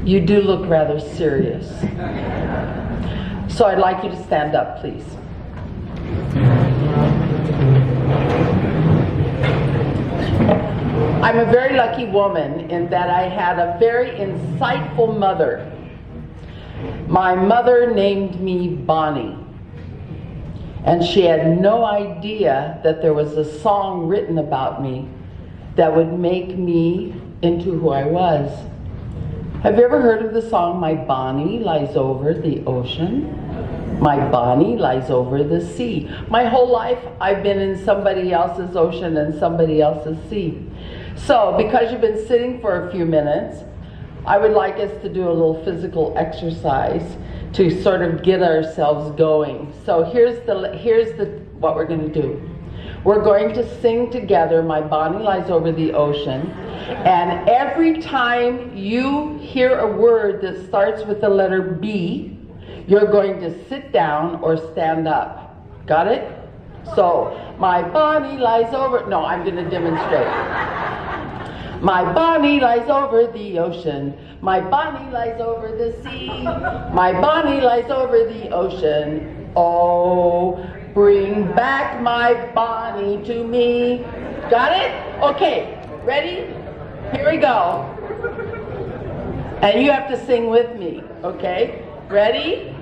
You do look rather serious. So I'd like you to stand up, please. I'm a very lucky woman in that I had a very insightful mother. My mother named me Bonnie, and she had no idea that there was a song written about me that would make me into who I was. Have you ever heard of the song, My Bonnie Lies Over the Ocean? My Bonnie lies over the sea. My whole life I've been in somebody else's ocean and somebody else's sea. So because you've been sitting for a few minutes, I would like us to do a little physical exercise to sort of get ourselves going. So here's what we're going to do. We're going to sing together, My Bonnie Lies Over the Ocean. And every time you hear a word that starts with the letter B, you're going to sit down or stand up. Got it? So, my Bonnie lies over, no, I'm going to demonstrate. My Bonnie lies over the ocean. My Bonnie lies over the sea. My Bonnie lies over the ocean. Oh, bring back my Bonnie to me. Got it? Okay, ready? Here we go. And you have to sing with me, okay? Ready?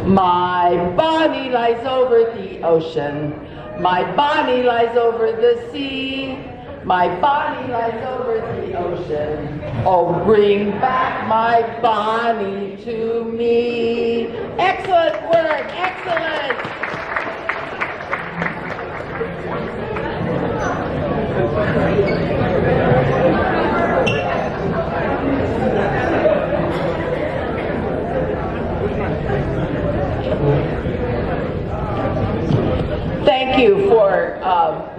My Bonnie lies over the ocean. My Bonnie lies over the sea. My Bonnie lies over the ocean. Oh, bring back my Bonnie to me. Excellent work, excellent. Thank you for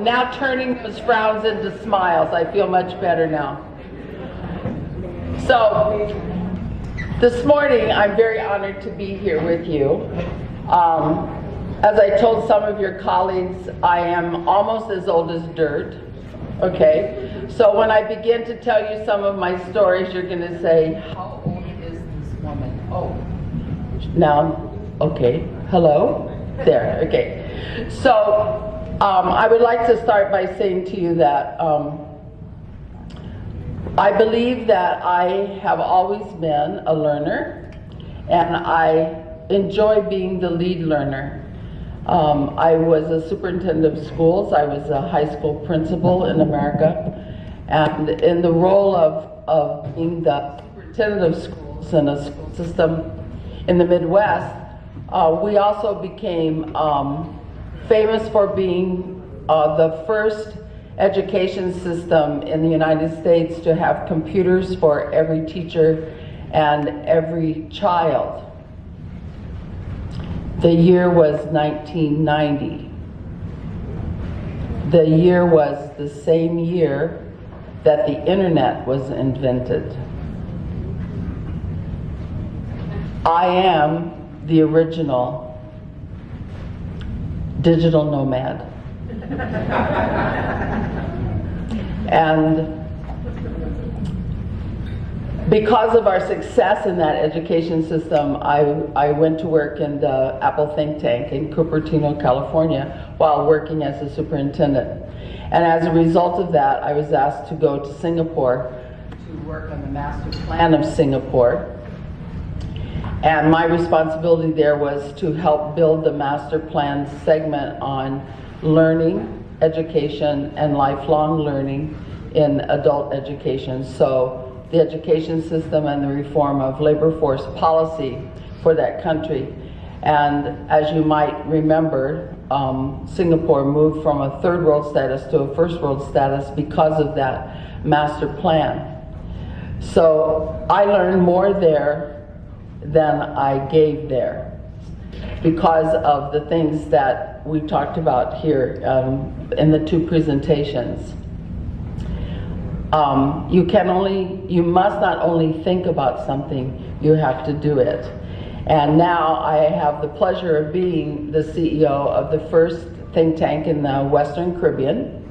now turning those frowns into smiles. I feel much better now. So, this morning I'm very honored to be here with you. As I told some of your colleagues, I am almost as old as dirt. Okay? So when I begin to tell you some of my stories, you're going to say, how old is this woman? Oh, now, okay. Hello? There, okay. So, I would like to start by saying to you that I believe that I have always been a learner, and I enjoy being the lead learner. I was a superintendent of schools. I was a high school principal in America, and in the role of being the superintendent of schools in a school system in the Midwest, we also became famous for being the first education system in the United States to have computers for every teacher and every child. The year was 1990. The year was the same year that the internet was invented. I am the original digital nomad. And because of our success in that education system, I went to work in the Apple think tank in Cupertino, California, while working as a superintendent. And as a result of that, I was asked to go to Singapore to work on the master plan of Singapore. And my responsibility there was to help build the master plan segment on learning, education, and lifelong learning in adult education. So the education system and the reform of labor force policy for that country. And as you might remember, Singapore moved from a third world status to a first world status because of that master plan. So I learned more there than I gave there because of the things that we talked about here in the two presentations. You must not only think about something, you have to do it. And now I have the pleasure of being the CEO of the first think tank in the Western Caribbean.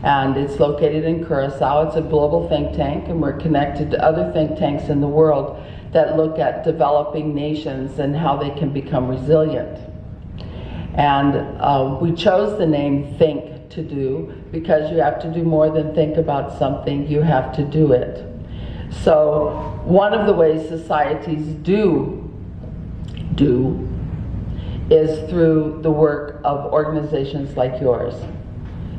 and it's located in Curacao. It's a global think tank, and we're connected to other think tanks in the world that look at developing nations and how they can become resilient. And we chose the name Think to Do because you have to do more than think about something, you have to do it. So one of the ways societies do is through the work of organizations like yours.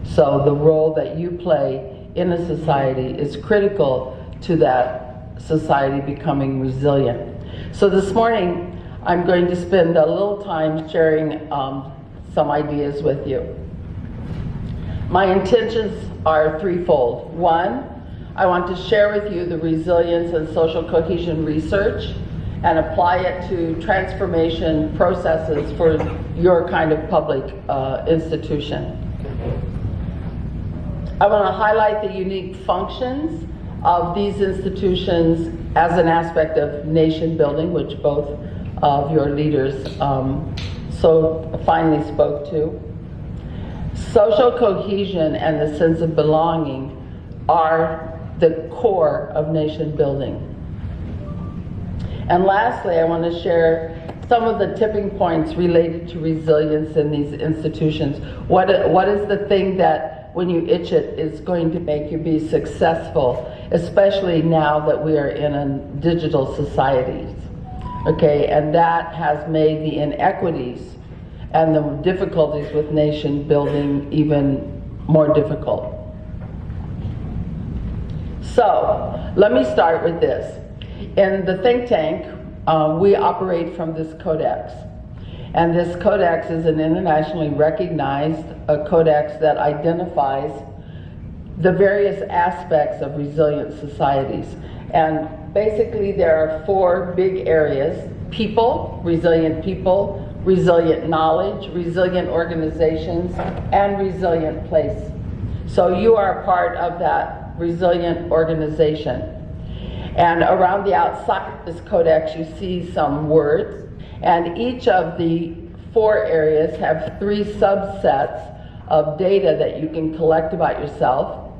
So the role that you play in a society is critical to that society becoming resilient. So this morning, I'm going to spend a little time sharing some ideas with you. My intentions are threefold. One, I want to share with you the resilience and social cohesion research and apply it to transformation processes for your kind of public institution. I want to highlight the unique functions of these institutions as an aspect of nation building, which both of your leaders so finely spoke to. Social cohesion and the sense of belonging are the core of nation building. And lastly, I want to share some of the tipping points related to resilience in these institutions. What is the thing that, when you itch it, is going to make you be successful, especially now that we are in a digital society? Okay, and that has made the inequities and the difficulties with nation building even more difficult. So, let me start with this. In the think tank, we operate from this codex. And this codex is an internationally recognized codex that identifies the various aspects of resilient societies. And basically there are four big areas: people, resilient knowledge, resilient organizations, and resilient place. So you are a part of that resilient organization. And around the outside of this codex you see some words, and each of the four areas have three subsets of data that you can collect about yourself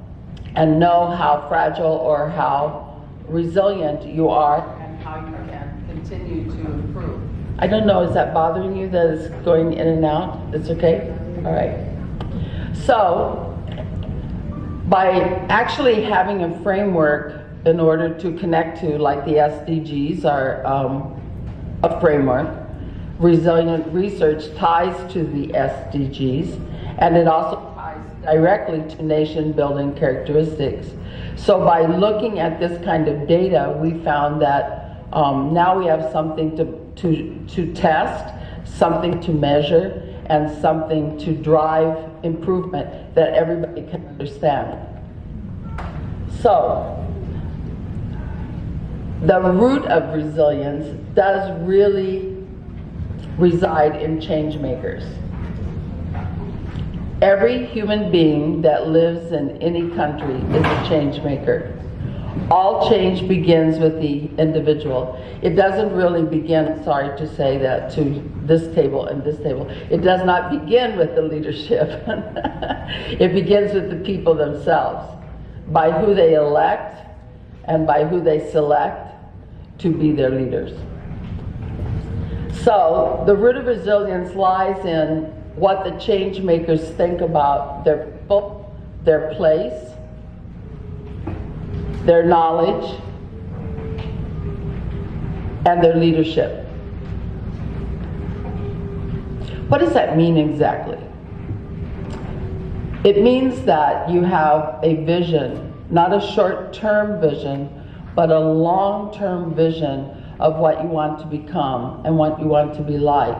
and know how fragile or how resilient you are and how you can continue to improve. I don't know, is that bothering you that it's going in and out? It's okay? All right. So, by actually having a framework in order to connect to, like the SDGs are a framework, resilient research ties to the SDGs, and it also ties directly to nation building characteristics. So by looking at this kind of data, we found that now we have something to test, something to measure, and something to drive improvement that everybody can understand. So, the root of resilience does really reside in change makers. Every human being that lives in any country is a change maker. All change begins with the individual. It doesn't really begin, sorry to say that to this table and this table, it does not begin with the leadership. It begins with the people themselves, by who they elect and by who they select to be their leaders. So the root of resilience lies in what the change makers think about their people, their place, their knowledge, and their leadership. What does that mean exactly? It means that you have a vision, not a short-term vision, but a long-term vision of what you want to become and what you want to be like,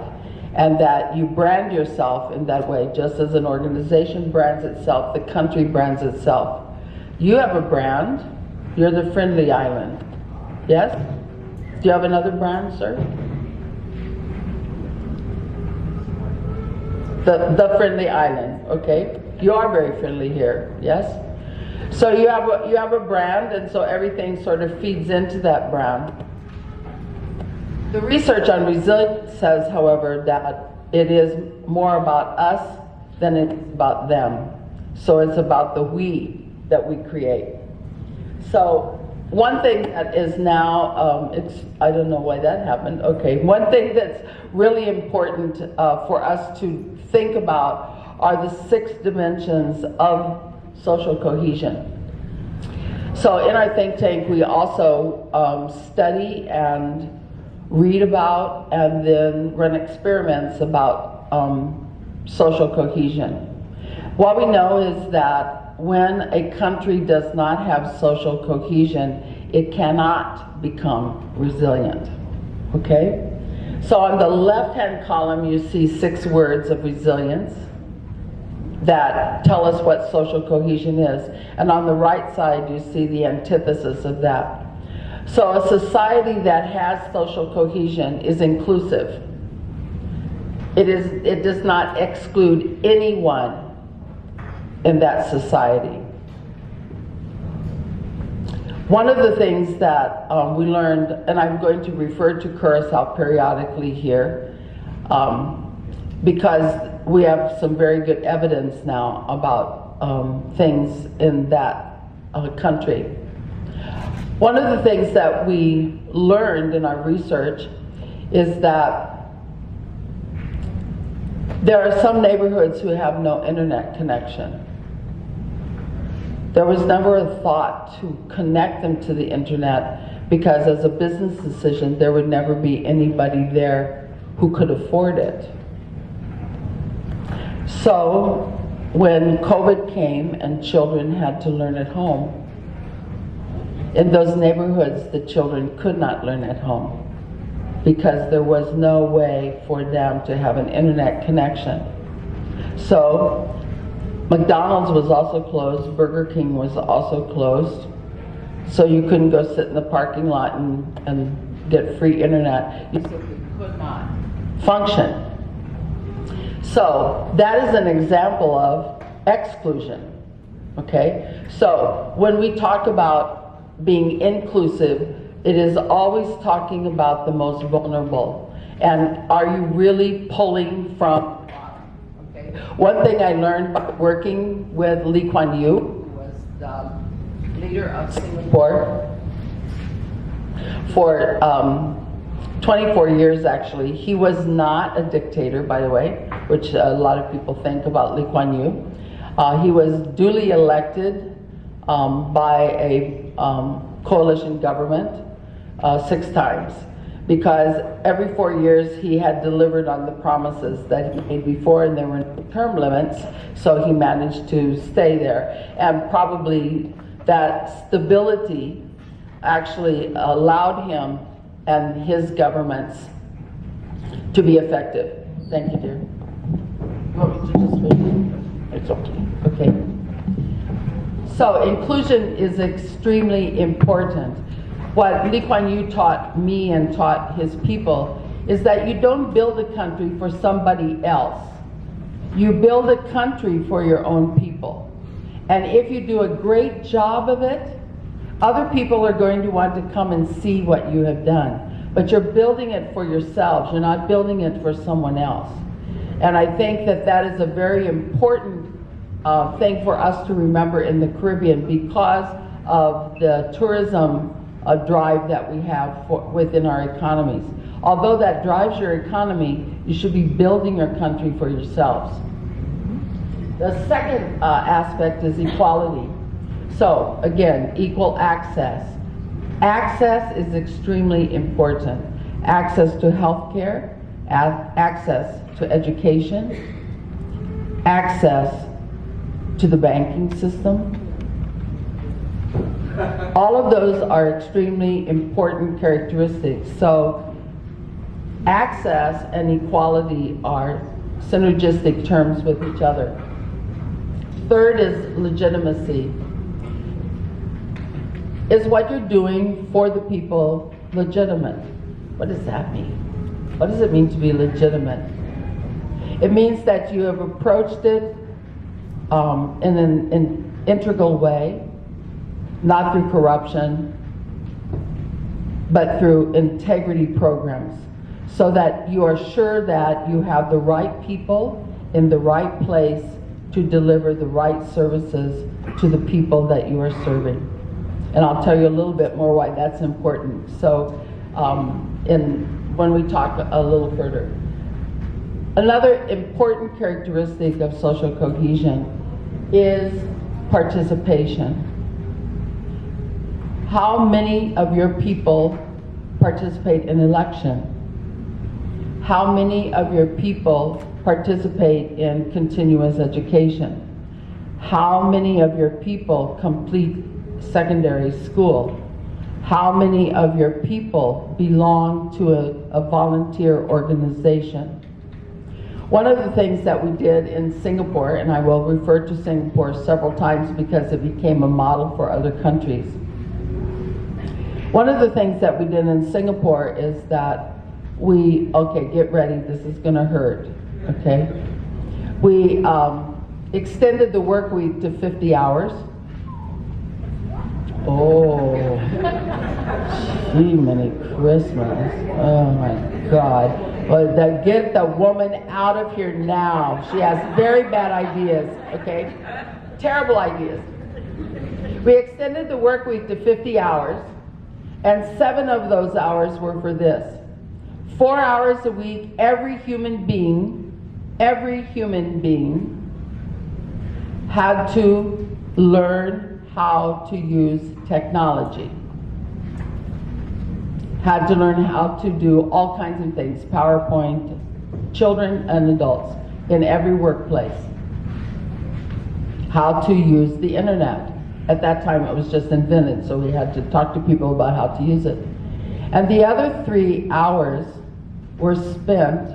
and that you brand yourself in that way, just as an organization brands itself, the country brands itself. You have a brand. You're the Friendly Island. Yes? Do you have another brand, sir? The Friendly Island, okay? You are very friendly here, yes? So you have a brand, and so everything sort of feeds into that brand. The research on resilience says, however, that it is more about us than it's about them. So it's about the we that we create. So one thing that is now, I don't know why that happened. Okay, one thing that's really important for us to think about are the 6 dimensions of social cohesion. So in our think tank, we also study and read about and then run experiments about social cohesion. What we know is that when a country does not have social cohesion, it cannot become resilient, okay? So on the left-hand column, you see 6 words of resilience that tell us what social cohesion is. And on the right side, you see the antithesis of that. So a society that has social cohesion is inclusive. It does not exclude anyone in that society. One of the things that we learned, and I'm going to refer to Curacao periodically here, because we have some very good evidence now about things in that country. One of the things that we learned in our research is that there are some neighborhoods who have no internet connection. There was never a thought to connect them to the internet because as a business decision, there would never be anybody there who could afford it. So when COVID came and children had to learn at home, in those neighborhoods, the children could not learn at home because there was no way for them to have an internet connection. So McDonald's was also closed, Burger King was also closed, so you couldn't go sit in the parking lot and get free internet. You simply could not function. So that is an example of exclusion, okay? So when we talk about being inclusive, it is always talking about the most vulnerable. And are you really pulling from? One thing I learned by working with Lee Kuan Yew, who was the leader of Singapore for 24 years actually. He was not a dictator, by the way, which a lot of people think about Lee Kuan Yew. He was duly elected by a coalition government 6 times. Because every 4 years he had delivered on the promises that he made before, and there were no term limits, so he managed to stay there. And probably that stability actually allowed him and his governments to be effective. Thank you, dear. You want me to just hold it? It's okay. Okay. So inclusion is extremely important. What Lee Kuan Yew taught me and taught his people is that you don't build a country for somebody else. You build a country for your own people. And if you do a great job of it, other people are going to want to come and see what you have done. But you're building it for yourselves. You're not building it for someone else. And I think that that is a very important thing for us to remember in the Caribbean because of the tourism drive that we have within our economies. Although that drives your economy, you should be building your country for yourselves. The second aspect is equality. So again, equal access. Access is extremely important. Access to health care, access to education, access to the banking system. All of those are extremely important characteristics. So access and equality are synergistic terms with each other. Third is legitimacy. Is what you're doing for the people legitimate? What does that mean? What does it mean to be legitimate? It means that you have approached it in an integral way, not through corruption, but through integrity programs, so that you are sure that you have the right people in the right place to deliver the right services to the people that you are serving. And I'll tell you a little bit more why that's important. So when we talk a little further. Another important characteristic of social cohesion is participation. How many of your people participate in election? How many of your people participate in continuous education? How many of your people complete secondary school? How many of your people belong to a volunteer organization? One of the things that we did in Singapore, and I will refer to Singapore several times because it became a model for other countries. One of the things that we did in Singapore is that okay, get ready, this is gonna hurt, okay? We extended the work week to 50 hours. Oh, gee, many Christmas. Oh my God. Well, get the woman out of here now. She has very bad ideas, okay? Terrible ideas. We extended the work week to 50 hours, and 7 of those hours were for this. 4 hours a week, every human being had to learn how to use technology. Had to learn how to do all kinds of things, PowerPoint, children and adults in every workplace. How to use the internet. At that time it was just invented, so we had to talk to people about how to use it. And the other 3 hours were spent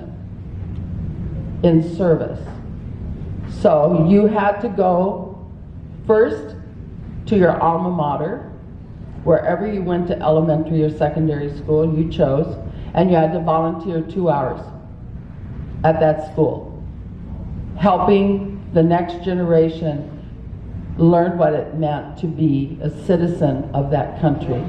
in service. So you had to go first to your alma mater, wherever you went to elementary or secondary school, you chose, and you had to volunteer 2 hours at that school, helping the next generation learn what it meant to be a citizen of that country.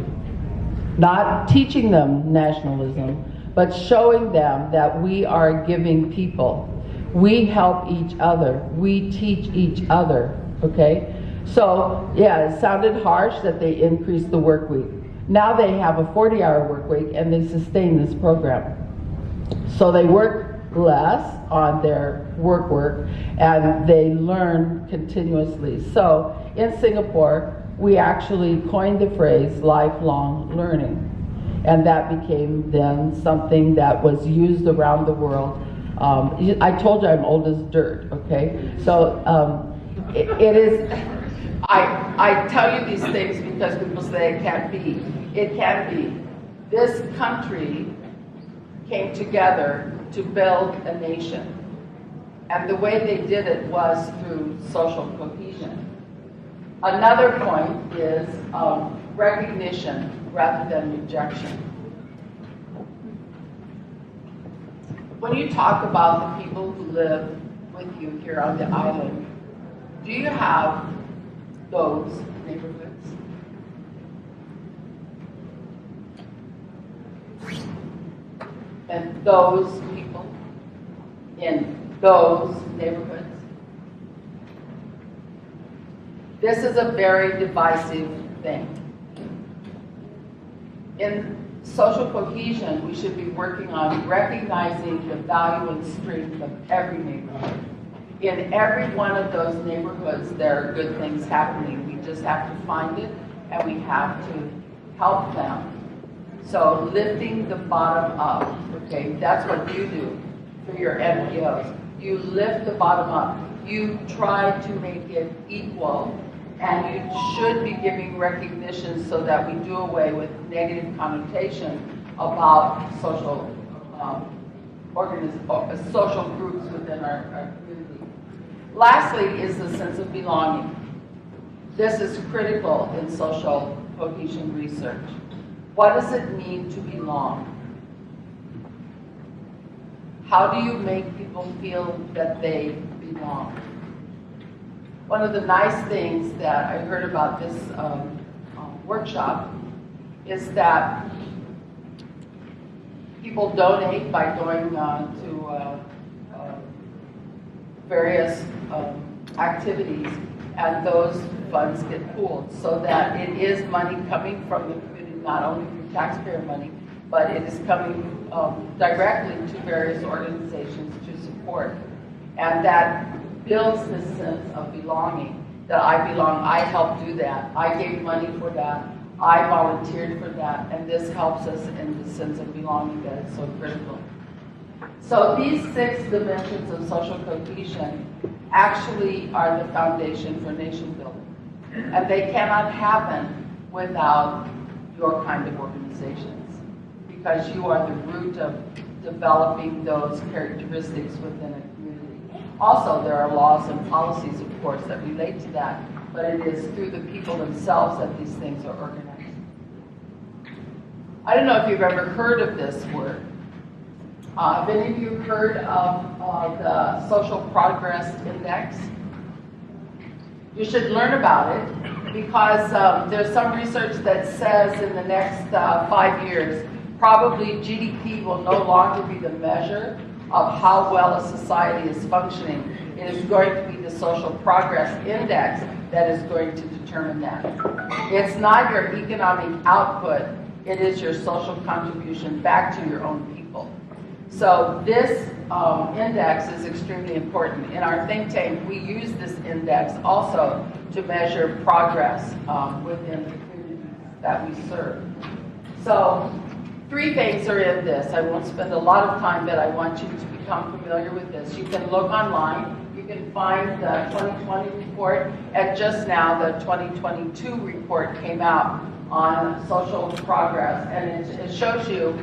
Not teaching them nationalism, but showing them that we are giving people. We help each other. We teach each other, okay? So, yeah, it sounded harsh that they increased the work week. Now they have a 40-hour work week and they sustain this program. So they work less on their work and they learn continuously. So in Singapore, we actually coined the phrase lifelong learning. And that became then something that was used around the world. I told you I'm old as dirt, okay? So it is, I tell you these things because people say it can't be. It can be. This country came together to build a nation. And the way they did it was through social cohesion. Another point is recognition rather than rejection. When you talk about the people who live with you here on the island, do you have those neighborhoods? And those people in those neighborhoods? This is a very divisive thing. In social cohesion, we should be working on recognizing the value and strength of every neighborhood. In every one of those neighborhoods, there are good things happening. We just have to find it, and we have to help them. So lifting the bottom up, okay, that's what you do for your NPOs. You lift the bottom up. You try to make it equal, and you should be giving recognition so that we do away with negative connotation about social social groups within our community. Lastly is the sense of belonging. This is critical in social cohesion research. What does it mean to belong? How do you make people feel that they belong? One of the nice things that I heard about this workshop is that people donate by going to various activities, and those funds get pooled so that it is money coming from the community, not only through taxpayer money, but it is coming directly to various organizations to support. And that builds this sense of belonging, that I belong, I helped do that, I gave money for that, I volunteered for that, and this helps us in the sense of belonging that is so critical. So these 6 dimensions of social cohesion actually are the foundation for nation building. And they cannot happen without your kind of organizations, because you are the root of developing those characteristics within a community. Also, there are laws and policies, of course, that relate to that, but it is through the people themselves that these things are organized. I don't know if you've ever heard of this word. Have any of you heard of the Social Progress Index? You should learn about it, because there's some research that says in the next 5 years, probably GDP will no longer be the measure of how well a society is functioning. It is going to be the Social Progress Index that is going to determine that. It's not your economic output, it is your social contribution back to your own people. So this index is extremely important. In our think tank, we use this index also to measure progress within the communities that we serve. So 3 things are in this. I won't spend a lot of time, but I want you to become familiar with this. You can look online. You can find the 2020 report, and just now the 2022 report came out on social progress, and it shows you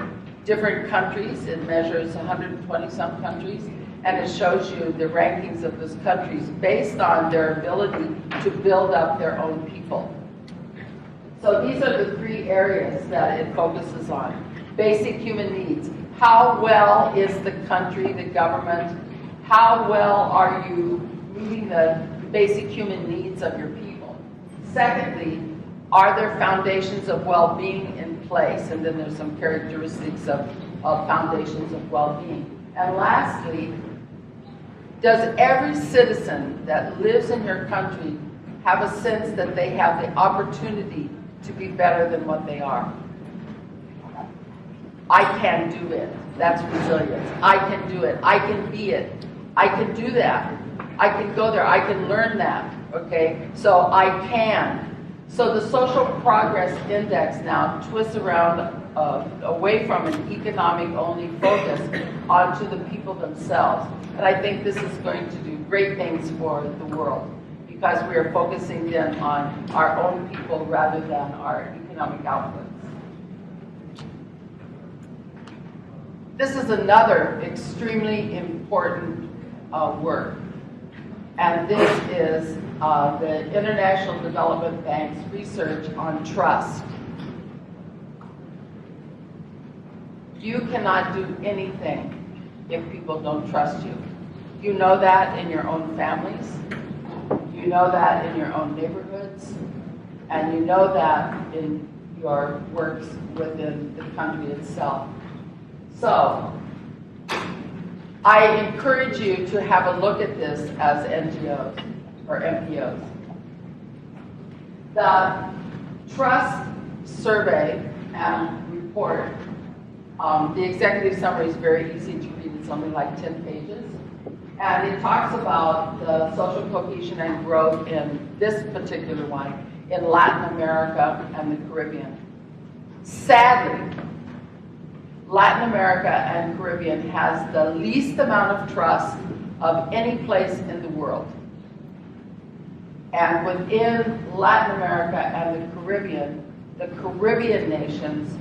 different countries. It measures 120-some countries, and it shows you the rankings of those countries based on their ability to build up their own people. So these are the 3 areas that it focuses on. Basic human needs. How well is the country, the government, how well are you meeting the basic human needs of your people? Secondly, are there foundations of well-being in place? And then there's some characteristics of foundations of well-being. And lastly, does every citizen that lives in your country have a sense that they have the opportunity to be better than what they are? I can do it. That's resilience. I can do it. I can be it. I can do that. I can go there. I can learn that. Okay? So I can. So the Social Progress Index now twists around away from an economic-only focus onto the people themselves. And I think this is going to do great things for the world, because we are focusing then on our own people rather than our economic outputs. This is another extremely important work, and this is the International Development Bank's research on trust. You cannot do anything if people don't trust you. You know that in your own families, you know that in your own neighborhoods, and you know that in your works within the country itself. So, I encourage you to have a look at this as NGOs or NPOs. The trust survey and report, the executive summary is very easy to read. It's only like 10 pages. And it talks about the social cohesion and growth in this particular one in Latin America and the Caribbean. Sadly, Latin America and Caribbean has the least amount of trust of any place in the world. And within Latin America and the Caribbean nations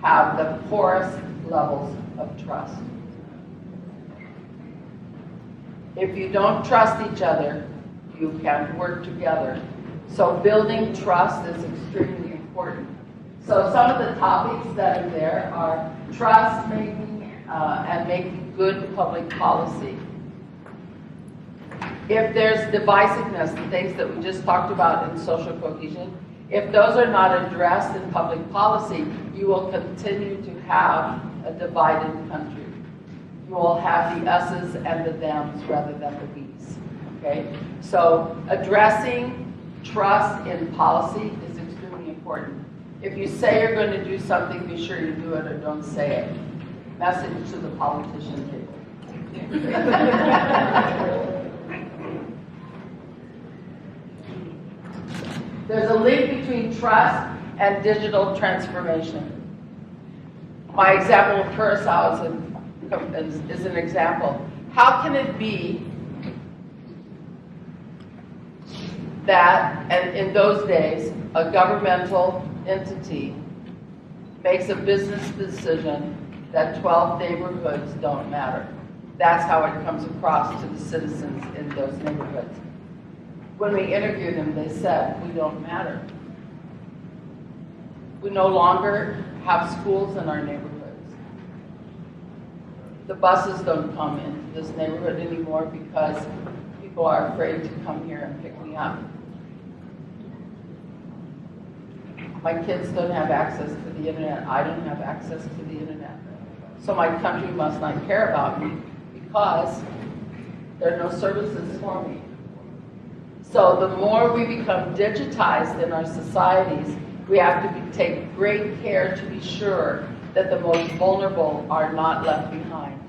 have the poorest levels of trust. If you don't trust each other, you can't work together. So building trust is extremely important. So some of the topics that are there are trust making and making good public policy. If there's divisiveness, the things that we just talked about in social cohesion, if those are not addressed in public policy, you will continue to have a divided country. You will have the us's and the them's rather than the we's. okay? So addressing trust in policy is extremely important. If you say you're going to do something, be sure you do it or don't say it. Message to the politician table. There's a link between trust and digital transformation. My example of Curacao is an example. How can it be that, and in those days, a governmental entity makes a business decision that 12 neighborhoods don't matter? That's how it comes across to the citizens in those neighborhoods. When we interviewed them, they said, we don't matter. We no longer have schools in our neighborhoods. The buses don't come into this neighborhood anymore because people are afraid to come here and pick me up. My kids don't have access to the internet. I don't have access to the internet. So my country must not care about me because there are no services for me. So the more we become digitized in our societies, we have to take great care to be sure that the most vulnerable are not left behind.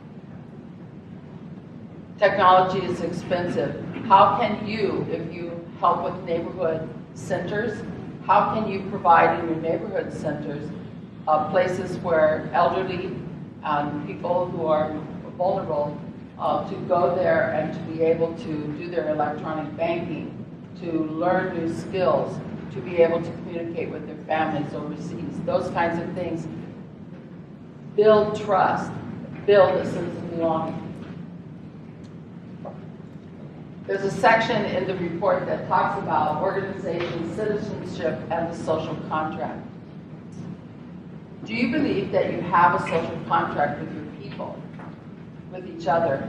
Technology is expensive. How can you, if you help with neighborhood centers, how can you provide in your neighborhood centers places where elderly and people who are vulnerable to go there and to be able to do their electronic banking, to learn new skills, to be able to communicate with their families overseas. Those kinds of things build trust, build a sense of belonging. There's a section in the report that talks about organization, citizenship, and the social contract. Do you believe that you have a social contract with your people, with each other,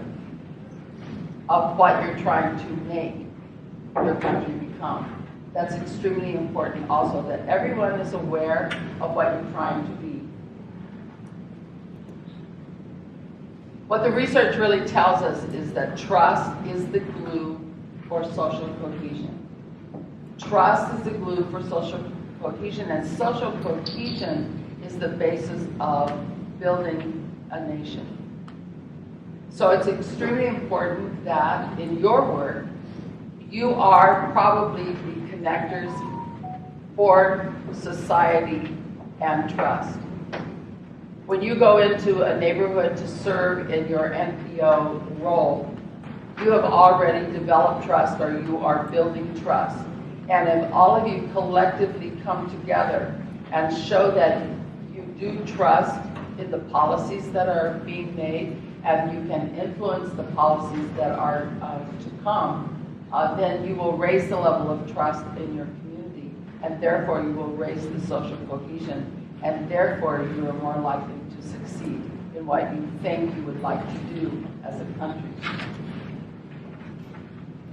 of what you're trying to make your country become? That's extremely important also, that everyone is aware of what you're trying to be. What the research really tells us is that trust is the glue for social cohesion. Trust is the glue for social cohesion, and social cohesion is the basis of building a nation. So it's extremely important that in your work, you are probably the connectors for society and trust. When you go into a neighborhood to serve in your NPO role, you have already developed trust, or you are building trust. And if all of you collectively come together and show that you do trust in the policies that are being made, and you can influence the policies that are to come, then you will raise the level of trust in your community, and therefore you will raise the social cohesion, and therefore you are more likely to succeed in what you think you would like to do as a country.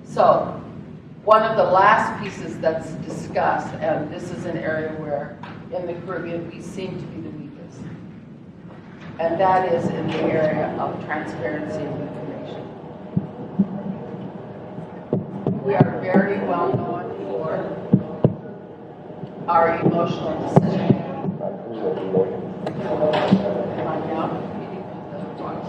So, one of the last pieces that's discussed, and this is an area where in the Caribbean we seem to be the weakest, and that is in the area of transparency of information. We are very well known for our emotional decision. Am I now competing with the rocks?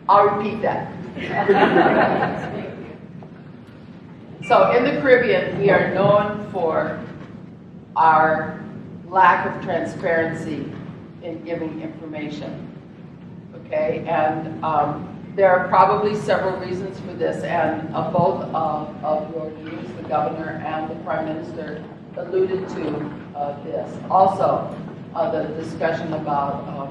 I'll repeat that. So in the Caribbean, we are known for our lack of transparency in giving information. Okay, and there are probably several reasons for this, and both of your leaders, the governor and the prime minister, alluded to this. Also, the discussion about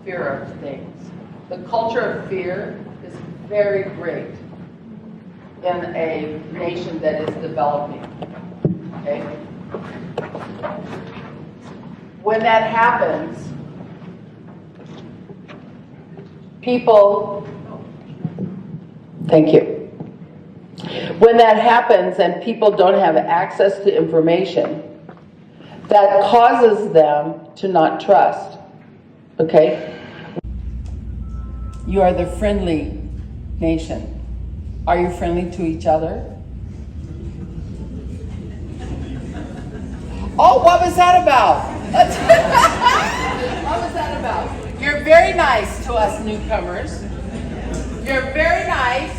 fear of things. The culture of fear is very great in a nation that is developing. Okay? When that happens, people, thank you. When that happens and people don't have access to information, that causes them to not trust. Okay? You are the friendly nation. Are you friendly to each other? Oh, what was that about? What was that about? You're very nice to us newcomers. You're very nice.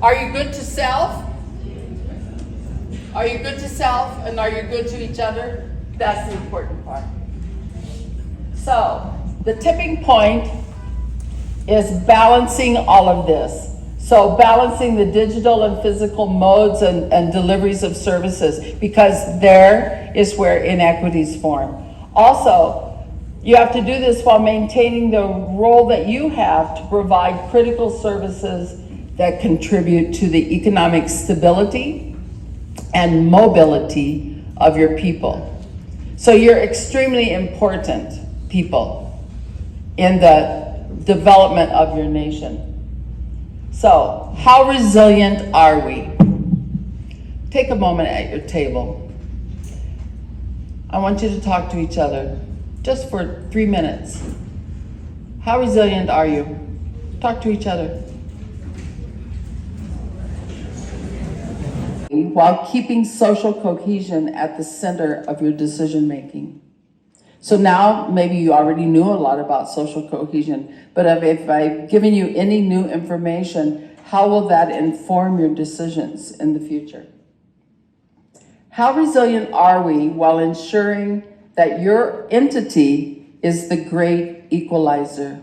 Are you good to self? Are you good to self, and are you good to each other? That's the important part. So, the tipping point is balancing all of this. So balancing the digital and physical modes and deliveries of services, because there is where inequities form. Also, you have to do this while maintaining the role that you have to provide critical services that contribute to the economic stability and mobility of your people. So you're extremely important people in the development of your nation. So, how resilient are we? Take a moment at your table. I want you to talk to each other just for 3 minutes. How resilient are you? Talk to each other. While keeping social cohesion at the center of your decision making. So now, maybe you already knew a lot about social cohesion, but if I've given you any new information, how will that inform your decisions in the future? How resilient are we while ensuring that your entity is the great equalizer?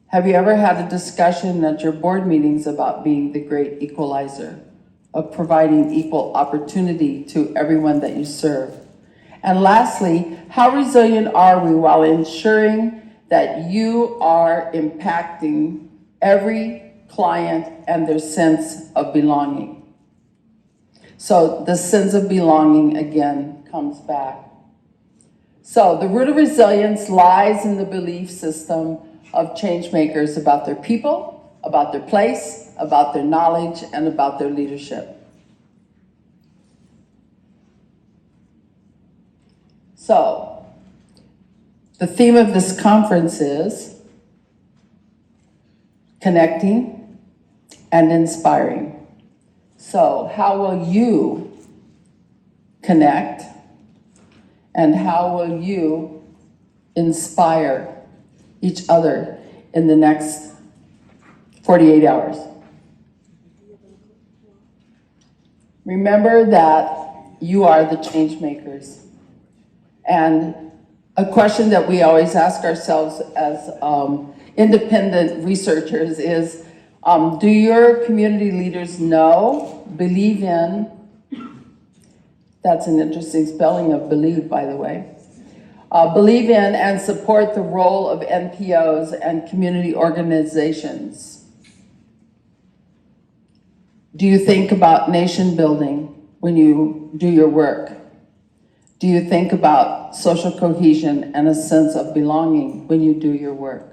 Have you ever had a discussion at your board meetings about being the great equalizer, of providing equal opportunity to everyone that you serve? And lastly, how resilient are we while ensuring that you are impacting every client and their sense of belonging? So the sense of belonging again comes back. So the root of resilience lies in the belief system of change makers about their people, about their place, about their knowledge, and about their leadership. So, the theme of this conference is connecting and inspiring. So, how will you connect and how will you inspire each other in the next 48 hours? Remember that you are the change makers. And a question that we always ask ourselves as independent researchers is, do your community leaders know, believe in, that's an interesting spelling of believe, by the way, believe in and support the role of NPOs and community organizations? Do you think about nation building when you do your work? Do you think about social cohesion and a sense of belonging when you do your work?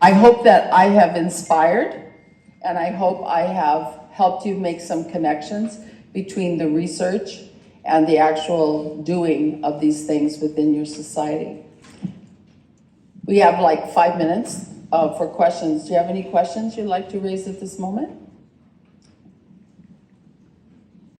I hope that I have inspired, and I hope I have helped you make some connections between the research and the actual doing of these things within your society. We have like 5 minutes for questions. Do you have any questions you'd like to raise at this moment?